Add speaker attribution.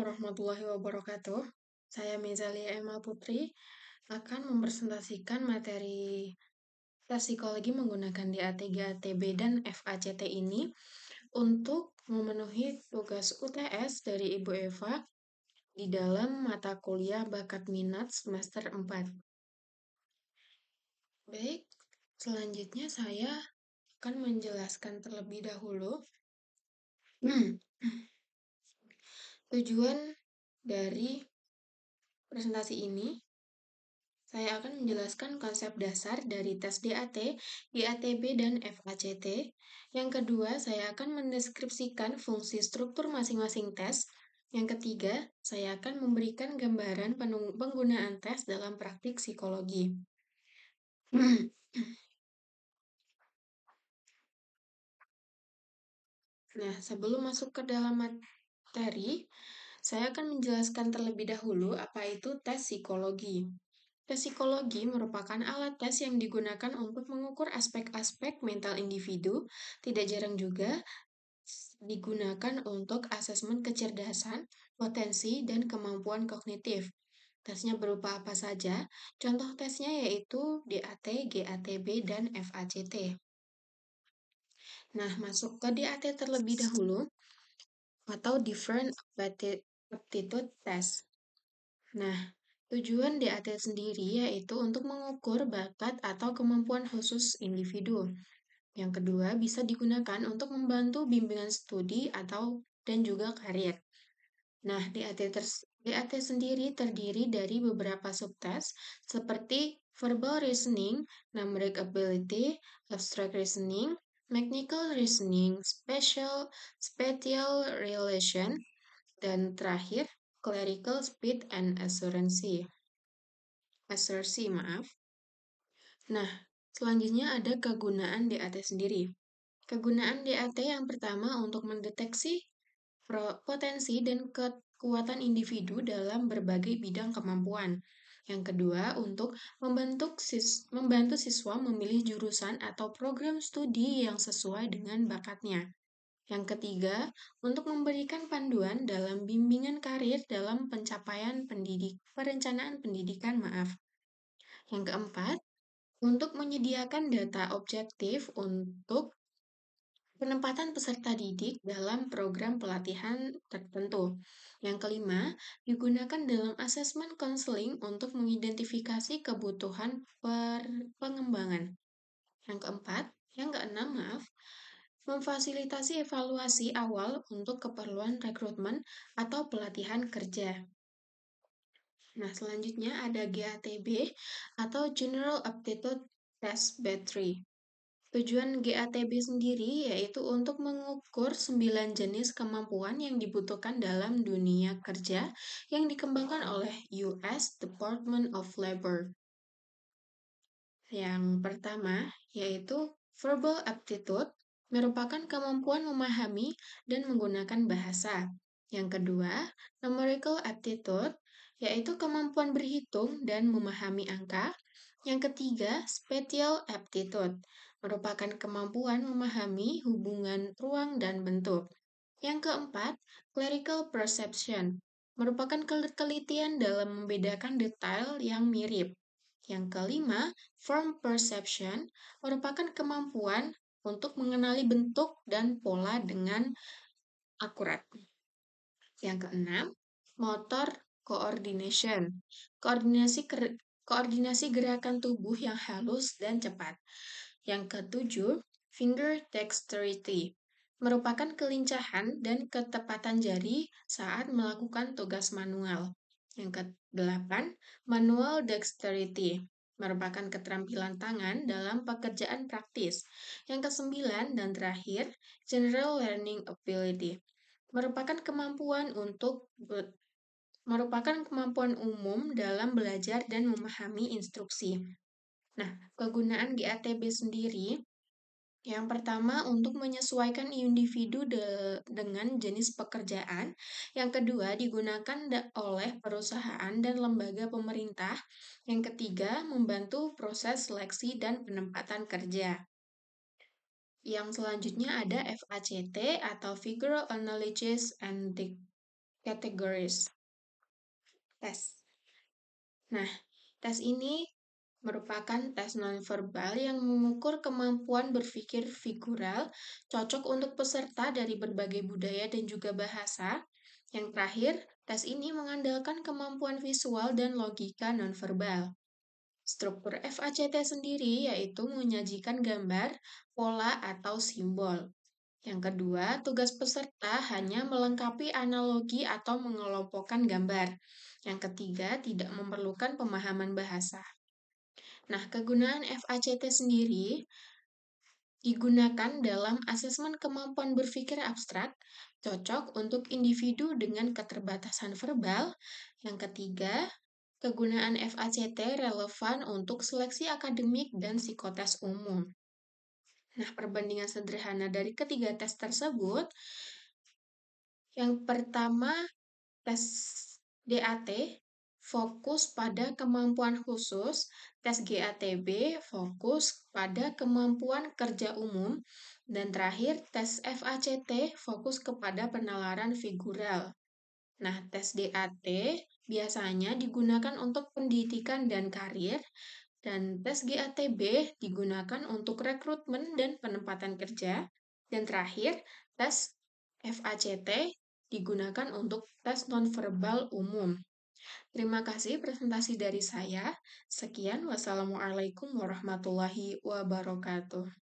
Speaker 1: warahmatullahi wabarakatuh. Saya Mezalia Emma Putri akan mempresentasikan materi tes psikologi menggunakan DAT, GATB, dan FACT ini untuk memenuhi tugas UTS dari Ibu Eva di dalam mata kuliah bakat minat semester 4. Baik, selanjutnya saya akan menjelaskan terlebih dahulu tujuan dari presentasi ini. Saya akan menjelaskan konsep dasar dari tes DAT, GATB, dan FACT. Yang kedua, saya akan mendeskripsikan fungsi struktur masing-masing tes. Yang ketiga, saya akan memberikan gambaran penggunaan tes dalam praktik psikologi. Nah, sebelum masuk ke dalam materi, saya akan menjelaskan terlebih dahulu apa itu tes psikologi. Tes psikologi merupakan alat tes yang digunakan untuk mengukur aspek-aspek mental individu, tidak jarang juga digunakan untuk asesmen kecerdasan, potensi, dan kemampuan kognitif. Tesnya berupa apa saja? Contoh tesnya yaitu DAT, GATB, dan FACT. Nah, masuk ke DAT terlebih dahulu, atau Different Aptitude Test. Nah, tujuan DAT sendiri yaitu untuk mengukur bakat atau kemampuan khusus individu. Yang kedua, bisa digunakan untuk membantu bimbingan studi dan juga karir. Nah, DAT sendiri terdiri dari beberapa subtes seperti verbal reasoning, numeric ability, abstract reasoning, mechanical reasoning, spatial relation, dan terakhir clerical speed and assertion. Nah, selanjutnya ada kegunaan DAT sendiri. Kegunaan DAT yang pertama untuk mendeteksi potensi dan kekuatan individu dalam berbagai bidang kemampuan. Yang kedua, untuk membantu siswa memilih jurusan atau program studi yang sesuai dengan bakatnya. Yang ketiga, untuk memberikan panduan dalam bimbingan karir dalam pencapaian perencanaan pendidikan. Yang keempat, untuk menyediakan data objektif untuk penempatan peserta didik dalam program pelatihan tertentu. Yang kelima, digunakan dalam asesmen konseling untuk mengidentifikasi kebutuhan pengembangan. Yang keenam, memfasilitasi evaluasi awal untuk keperluan rekrutmen atau pelatihan kerja. Nah, selanjutnya ada GATB atau General Aptitude Test Battery. Tujuan GATB sendiri yaitu untuk mengukur 9 jenis kemampuan yang dibutuhkan dalam dunia kerja yang dikembangkan oleh US Department of Labor. Yang pertama yaitu verbal aptitude, merupakan kemampuan memahami dan menggunakan bahasa. Yang kedua, numerical aptitude, yaitu kemampuan berhitung dan memahami angka. Yang ketiga, spatial aptitude, merupakan kemampuan memahami hubungan ruang dan bentuk. Yang keempat, clerical perception, merupakan ketelitian dalam membedakan detail yang mirip. Yang kelima, form perception, merupakan kemampuan untuk mengenali bentuk dan pola dengan akurat. Yang keenam, motor coordination, koordinasi gerakan tubuh yang halus dan cepat. Yang ketujuh, finger dexterity, merupakan kelincahan dan ketepatan jari saat melakukan tugas manual. Yang kedelapan, manual dexterity, merupakan keterampilan tangan dalam pekerjaan praktis. Yang kesembilan dan terakhir, general learning ability, merupakan kemampuan umum dalam belajar dan memahami instruksi. Nah, kegunaan GATB sendiri, yang pertama untuk menyesuaikan individu dengan jenis pekerjaan. Yang kedua digunakan oleh perusahaan dan lembaga pemerintah. Yang ketiga membantu proses seleksi dan penempatan kerja. Yang selanjutnya ada FACT atau Figural Analysis and categories tes. Nah, tes ini merupakan tes nonverbal yang mengukur kemampuan berpikir figural, cocok untuk peserta dari berbagai budaya dan juga bahasa. Yang terakhir, tes ini mengandalkan kemampuan visual dan logika nonverbal. Struktur FACT sendiri yaitu menyajikan gambar, pola, atau simbol. Yang kedua, tugas peserta hanya melengkapi analogi atau mengelompokkan gambar. Yang ketiga, tidak memerlukan pemahaman bahasa. Nah, kegunaan FACT sendiri digunakan dalam asesmen kemampuan berpikir abstrak, cocok untuk individu dengan keterbatasan verbal. Yang ketiga, kegunaan FACT relevan untuk seleksi akademik dan psikotes umum. Nah, perbandingan sederhana dari ketiga tes tersebut, yang pertama, tes DAT fokus pada kemampuan khusus, tes GATB fokus pada kemampuan kerja umum, dan terakhir tes FACT fokus kepada penalaran figural. Nah, tes DAT biasanya digunakan untuk pendidikan dan karir, dan tes GATB digunakan untuk rekrutmen dan penempatan kerja, dan terakhir tes FACT digunakan untuk tes nonverbal umum. Terima kasih presentasi dari saya. Sekian, wassalamualaikum warahmatullahi wabarakatuh.